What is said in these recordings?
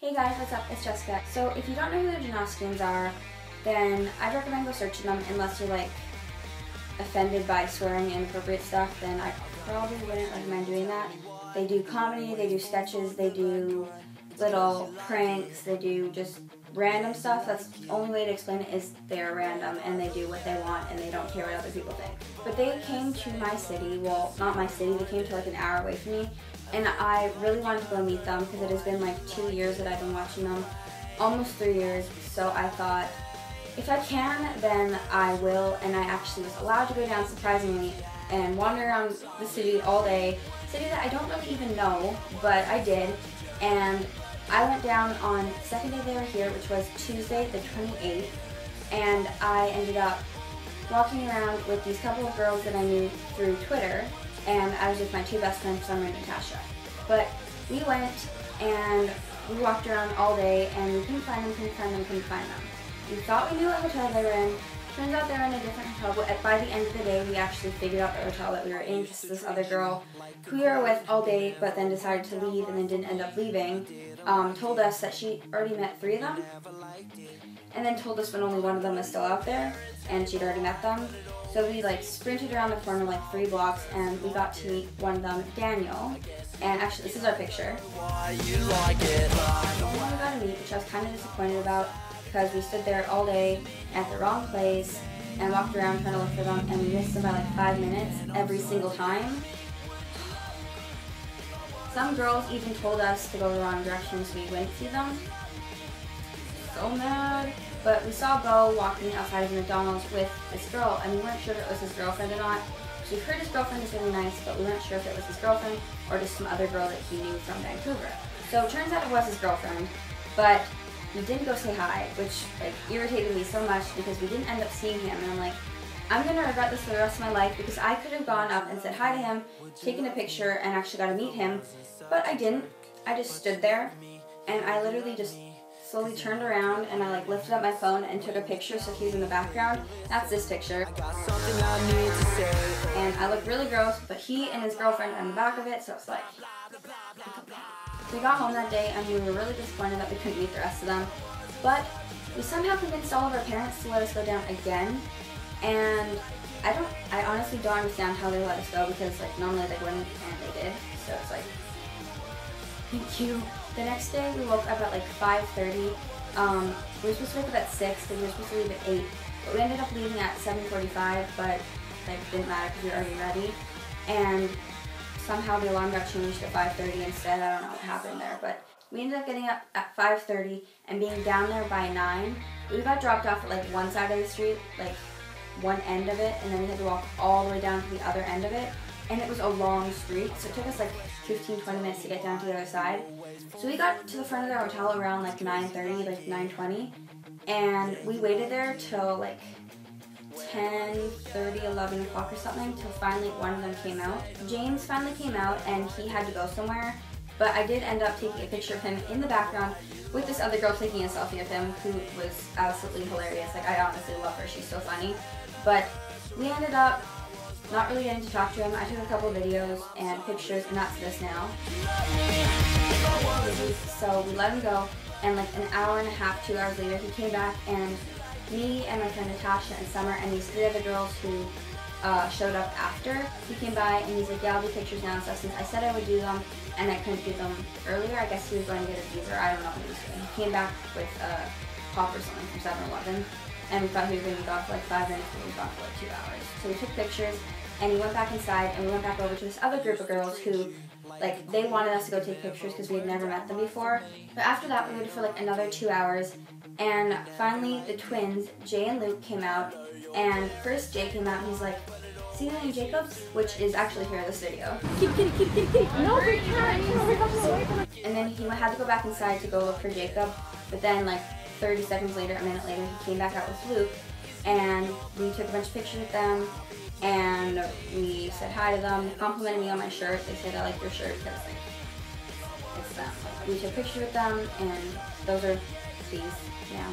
Hey guys, what's up? It's Jessica. So if you don't know who the Janoskians are, then I'd recommend go searching them unless you're like offended by swearing and inappropriate stuff, then I probably wouldn't recommend doing that. They do comedy, they do sketches, they do little pranks, they do just random stuff. That's the only way to explain it is they're random and they do what they want and they don't care what other people think. But they came to my city, well not my city, they came to like an hour away from me, and I really wanted to go meet them because it has been like 2 years that I've been watching them, almost 3 years, so I thought if I can then I will, and I actually was allowed to go down surprisingly and wander around the city all day, city that I don't really even know, but I did, and I went down on the second day they were here, which was Tuesday the 28th, and I ended up walking around with these couple of girls that I knew through Twitter, and I was with my two best friends, Summer and Natasha. But we went and we walked around all day and we couldn't find them. We thought we knew what hotel they were in. Turns out they were in a different hotel, but by the end of the day we actually figured out the hotel that we were in because this other girl who we were with all day but then decided to leave and then didn't end up leaving, told us that she already met 3 of them and then told us when only one of them was still out there and she'd already met them. So we like sprinted around the corner like 3 blocks and we got to meet one of them, Daniel, and actually this is our picture. And we got to meet, which I was kind of disappointed about, because we stood there all day at the wrong place and walked around trying to look for them, and we missed them by like 5 minutes every single time. Some girls even told us to go the wrong direction so we wouldn't see them. So mad. But we saw Bo walking outside of McDonald's with this girl, and we weren't sure if it was his girlfriend or not. So we heard his girlfriend is really nice, but we weren't sure if it was his girlfriend or just some other girl that he knew from Vancouver. So it turns out it was his girlfriend, but we didn't go say hi, which like irritated me so much because we didn't end up seeing him, and I'm like, I'm gonna regret this for the rest of my life because I could have gone up and said hi to him, taken a picture, and actually got to meet him, but I didn't. I just stood there, and I literally just slowly turned around and I like lifted up my phone and took a picture so he was in the background. That's this picture. And I look really gross, but he and his girlfriend are in the back of it, so it's like, we got home that day and we were really disappointed that we couldn't meet the rest of them, but we somehow convinced all of our parents to let us go down again, and I honestly don't understand how they let us go because like normally they wouldn't, and they did, so it's like, thank you. The next day we woke up at like 5:30. We were supposed to wake up at 6 because we were supposed to leave at 8, but we ended up leaving at 7:45, but like didn't matter because we were already ready, and somehow the alarm got changed to 5:30 instead. I don't know what happened there, but we ended up getting up at 5:30 and being down there by 9. We got dropped off at like one side of the street, like one end of it, and then we had to walk all the way down to the other end of it, and it was a long street, so it took us like 15-20 minutes to get down to the other side. So we got to the front of the hotel around like 9:30, like 9:20, and we waited there till like 10:30, 11 o'clock or something, till finally one of them came out. James finally came out and he had to go somewhere, but I did end up taking a picture of him in the background with this other girl taking a selfie of him, who was absolutely hilarious. Like, I honestly love her, she's so funny. But we ended up not really getting to talk to him. I took a couple videos and pictures, and that's this now. So we let him go, and like an hour and a half, 2 hours later, he came back, and me and my friend Natasha and Summer and these 3 other girls who showed up after, he came by and he's like, yeah, I'll do pictures now and stuff. Since I said I would do them and I couldn't do them earlier, I guess he was going to get a visa, I don't know what he was doing. He came back with a pop or something from 7-Eleven, and we thought he was going to be gone for like 5 minutes, but he was gone for like 2 hours. So we took pictures and we went back inside and we went back over to this other group of girls who, like, they wanted us to go take pictures because we had never met them before. But after that, we waited for like another 2 hours, and finally the twins, Jay and Luke, came out. And first Jay came out and he's like, see any Jacobs? Which is actually here in this video. Kitty. No, we can't. And then he had to go back inside to go look for Jacob, but then like 30 seconds later, a minute later, he came back out with Luke, and we took a bunch of pictures with them, and we said hi to them. They complimented me on my shirt. They said, I like your shirt because like, it's them. We took pictures with them, and those are these now.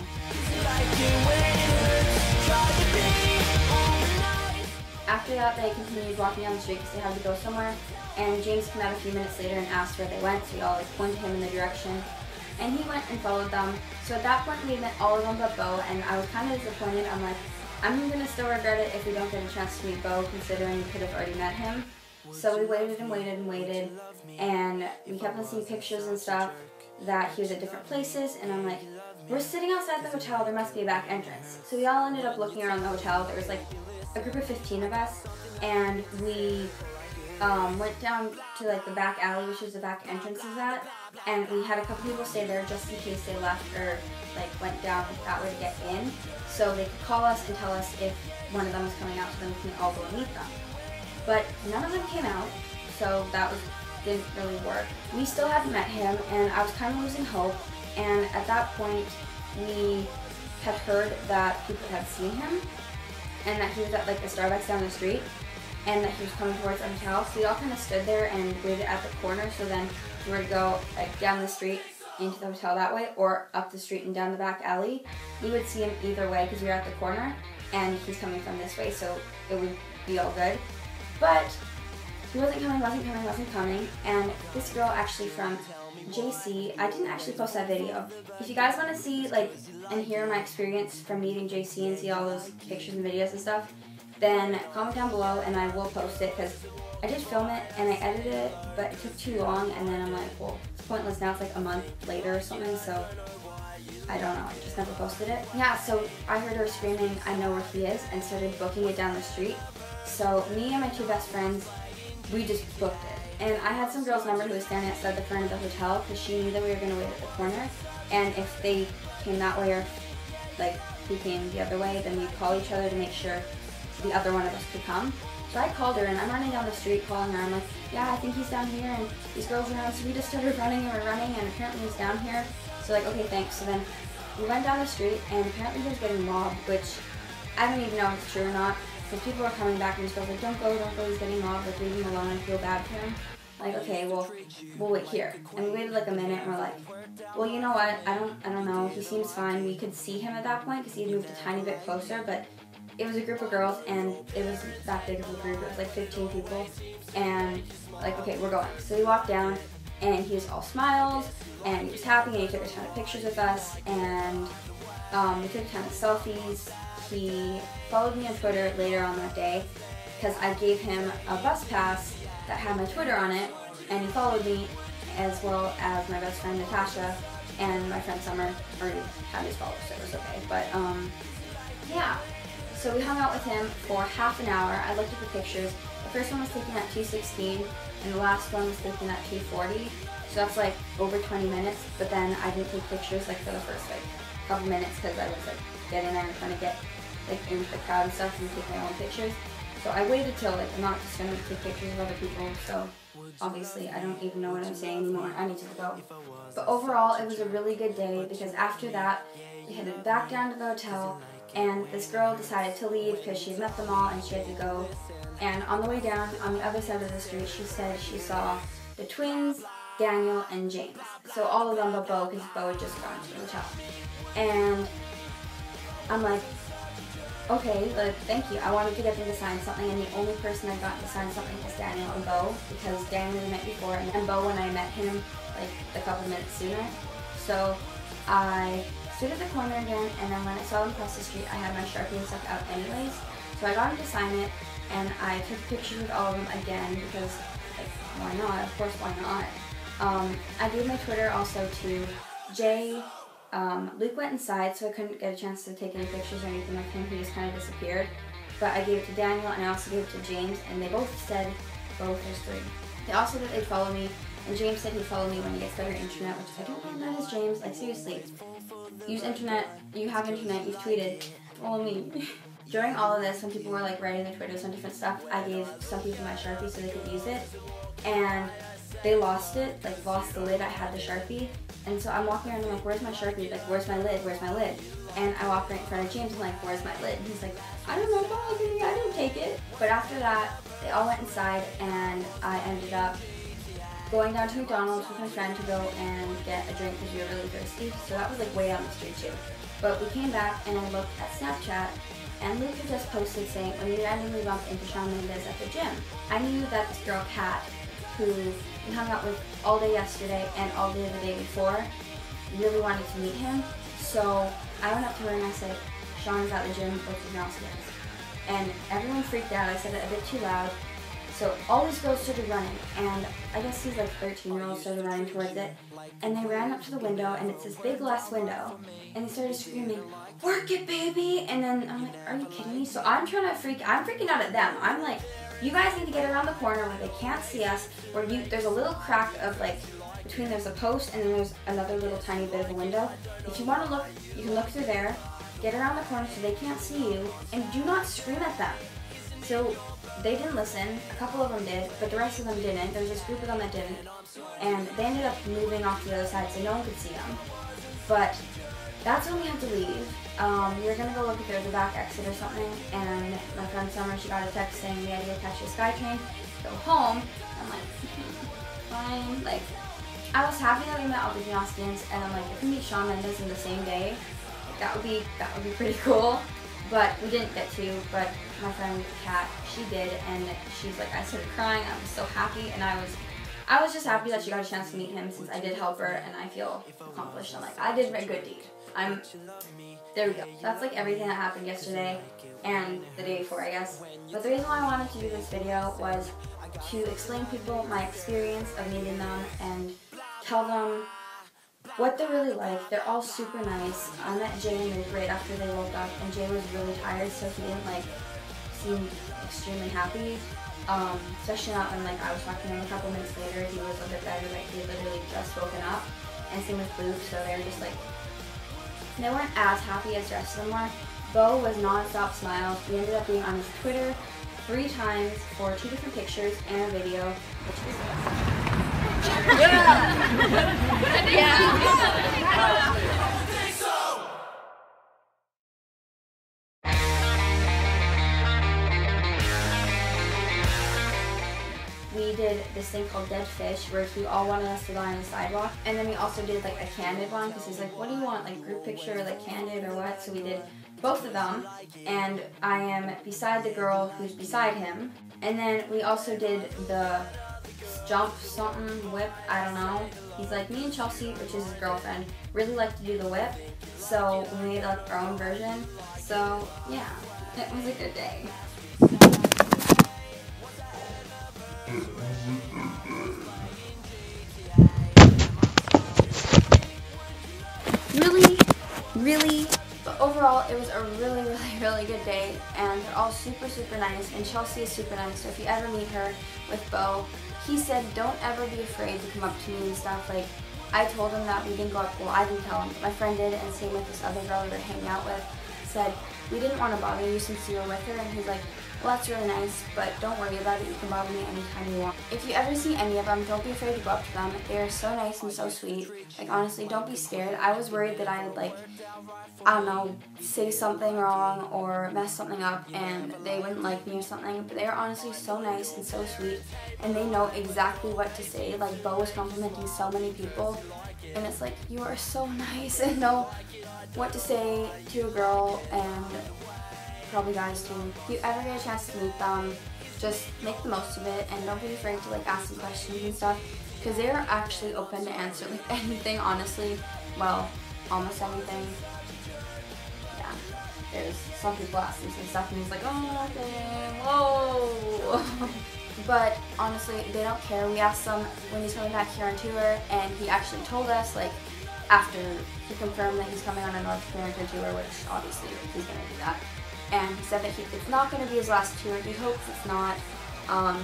After that, they continued walking down the street because they had to go somewhere, and James came out a few minutes later and asked where they went, so we all like pointed him in the direction. and he went and followed them. So at that point we had met all of them but Bo, and I was kind of disappointed. I'm like, I'm gonna still regret it if we don't get a chance to meet Bo, considering we could have already met him. So we waited and waited and waited, and we kept on seeing pictures and stuff that he was at different places, and I'm like, we're sitting outside the hotel, there must be a back entrance. So we all ended up looking around the hotel. There was like a group of 15 of us, and we went down to like the back alley, which is the back entrance is at, and we had a couple people stay there just in case they left or like went down that way to get in, so they could call us and tell us if one of them was coming out, so then we can all go and meet them. But none of them came out, so that didn't really work. We still hadn't met him, and I was kind of losing hope, and at that point we had heard that people had seen him and that he was at like a Starbucks down the street and that he was coming towards our hotel. So we all kind of stood there and waited at the corner, so then we were to go like down the street into the hotel that way or up the street and down the back alley. We would see him either way because we were at the corner and he's coming from this way, so it would be all good. But he wasn't coming, and this girl actually from JC, I didn't actually post that video. If you guys want to see like and hear my experience from meeting JC and see all those pictures and videos and stuff, then comment down below and I will post it, because I did film it and I edited it, but it took too long, and then I'm like, well, it's pointless now, it's like a month later or something, so I don't know, I just never posted it. Yeah, so I heard her screaming, I know where he is, and started booking it down the street. So me and my two best friends, we just booked it. And I had some girl's number who was standing outside the front of the hotel because she knew that we were going to wait at the corner. And if they came that way or like he came the other way, then we'd call each other to make sure the other one of us could come. So I called her, and I'm running down the street calling her. I'm like, yeah, I think he's down here, and these girls are around. So we just started running, and we're running, and apparently he's down here. So like, okay, thanks. So then we went down the street, and apparently he was getting mobbed, which I don't even know if it's true or not. Because people were coming back, and these girls were like, don't go, he's getting mobbed, like leave him alone, I feel bad for him. Like, okay, well, we'll wait here. And we waited like a minute, and we're like, well, you know what, I don't know, he seems fine. We could see him at that point, because he moved a tiny bit closer, but it was a group of girls, and it was that big of a group. It was like 15 people, and like, okay, we're going. So we walked down, and he was all smiles, and he was happy, and he took a ton of pictures with us, and we took a ton of selfies. He followed me on Twitter later on that day, because I gave him a bus pass that had my Twitter on it, and he followed me, as well as my best friend Natasha, and my friend Summer already had his followers, so it was okay. But yeah. So we hung out with him for half an hour. I looked at the pictures. The first one was taken at 2:16, and the last one was taken at 2:40. So that's like over 20 minutes, but then I didn't take pictures like for the first like couple minutes because I was like getting there and trying to get like into the crowd and stuff and take my own pictures. So I waited till like I'm not just gonna take pictures of other people, so obviously I don't even know what I'm saying anymore. I need to go. But overall, it was a really good day, because after that, we headed back down to the hotel, and this girl decided to leave because she had met them all and she had to go. And on the way down, on the other side of the street, she said she saw the twins, Daniel, and James. So all of them but Bo, because Bo had just gone to the hotel. And I'm like, okay, like, thank you. I wanted to get them to sign something, and the only person I got to sign something was Daniel and Bo, because Daniel I met before, and Bo when I met him like a couple minutes sooner. So I stood at the corner again, and then when I saw them across the street, I had my Sharpie and stuff out anyways. So I got him to sign it, and I took pictures with all of them again, because like, why not? Of course, why not? I gave my Twitter also to Jay. Luke went inside, so I couldn't get a chance to take any pictures or anything like him. He just kind of disappeared. But I gave it to Daniel, and I also gave it to James, and they both said, both, there's three. They also said that they'd follow me, and James said he'd follow me when he gets better internet, which I don't know if that is James. Like, seriously. Use internet, you have internet, you've tweeted, follow me. During all of this, when people were like writing their Twitters on different stuff, I gave some people my Sharpie so they could use it, and they lost it, like lost the lid. I had the Sharpie, and so I'm walking around and I'm like, where's my Sharpie? Like, where's my lid? Where's my lid? And I walk right in front of James and I'm like, where's my lid? And he's like, I don't know, don't look at me, I didn't take it. But after that, they all went inside, and I ended up going down to McDonald's with my friend to go and get a drink because we were really thirsty. So that was like way down the street too. But we came back, and I looked at Snapchat, and Luke had just posted saying, when we randomly bumped into Shawn Mendes at the gym. I knew that this girl, Kat, who we hung out with all day yesterday and all day the day before, really wanted to meet him. So I went up to her and I said, Shawn's at the gym with the Janoskians. And everyone freaked out. I said it a bit too loud. So all these girls started running, and I guess these like 13-year-olds started running towards it, and they ran up to the window, and it's this big glass window, and they started screaming, "Work it, baby!" And then I'm like, are you kidding me? So I'm freaking out at them. I'm like, you guys need to get around the corner where they can't see us, where there's a little crack of like, between there's a post and then there's another little tiny bit of a window. If you want to look, you can look through there, get around the corner so they can't see you, and do not scream at them. So they didn't listen. A couple of them did, but the rest of them didn't. There was this group of them that didn't, and they ended up moving off to the other side so no one could see them. But that's when we had to leave. We were gonna go look if there was a back exit or something, and my friend Summer, she got a text saying we had to go catch the SkyTrain, go home. I'm like, fine. Like, I was happy that we met all the Janoskians, and I'm like, if we meet Shawn Mendes in the same day, that would be pretty cool. But we didn't get to, but my friend Kat, she did, and she's like, I started crying. I was so happy, and I was just happy that she got a chance to meet him since I did help her, and I feel accomplished. I'm like, I did a good deed. There we go. That's like everything that happened yesterday and the day before, I guess. But the reason why I wanted to do this video was to explain to people my experience of meeting them and tell them what they're really like. They're all super nice. I met Jay and Luke right after they woke up, and Jay was really tired, so he didn't like seem extremely happy. Especially not when like I was talking to him a couple minutes later. He was a bit better, like he had literally just woken up. And same with Luke, so they were just like, they weren't as happy as the rest of them were. Bo was non-stop smiles. We ended up being on his Twitter 3 times for 2 different pictures and a video, which was we did this thing called Dead Fish, where he all wanted us to lie on the sidewalk, and then we also did like a candid one, because he's like, what do you want, like group picture, or like candid, or what? So we did both of them, and I am beside the girl who's beside him, and then we also did the jump something whip, I don't know. He's like, me and Chelsea, which is his girlfriend, really like to do the whip, so we made like our own version. So yeah, it was a good day. Really, but overall it was a really good day, and they're all super nice, and Chelsea is super nice, so if you ever meet her with Bo, he said don't ever be afraid to come up to me and stuff. Like, I told him that we didn't go up, well, I didn't tell him, but my friend did, and same with this other girl we were hanging out with, said we didn't want to bother you since you were with her, and he's like, well, that's really nice, but don't worry about it, you can bother me anytime you want. If you ever see any of them, don't be afraid to go up to them. They are so nice and so sweet. Like, honestly, don't be scared. I was worried that I would, like, I don't know, say something wrong or mess something up and they wouldn't like me or something, but they are honestly so nice and so sweet, and they know exactly what to say. Like, Bo was complimenting so many people, and it's like, you are so nice and know what to say to a girl, and probably guys too. If you ever get a chance to meet them, just make the most of it, and don't be afraid to like ask them questions and stuff, because they are actually open to answer like anything, honestly. Well, almost anything. Yeah, there's some people asking some stuff and he's like, oh, nothing, whoa. But honestly, they don't care. We asked them when he's coming back here on tour, and he actually told us, like, after he confirmed that he's coming on a North America tour, which obviously he's gonna do that. And he said that it's not going to be his last tour. He hopes it's not.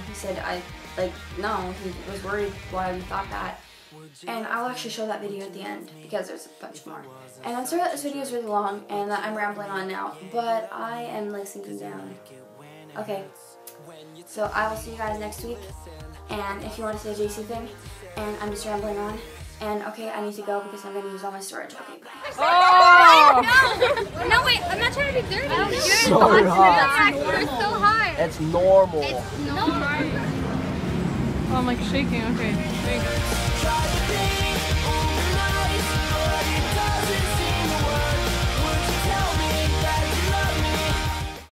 He said, no, he was worried why we thought that. And I'll actually show that video at the end, because there's a bunch more. And I'm sorry that this video is really long and that I'm rambling on now, but I am like sinking down. Okay, so I will see you guys next week. And if you want to say a JC thing, and I'm just rambling on. And okay, I need to go because I'm going to use all my storage. Okay, bye. Oh! No, wait, I'm not trying to be dirty. It's so hot. You're so hot. It's normal. It's normal. Oh, I'm like shaking. Okay, there you go.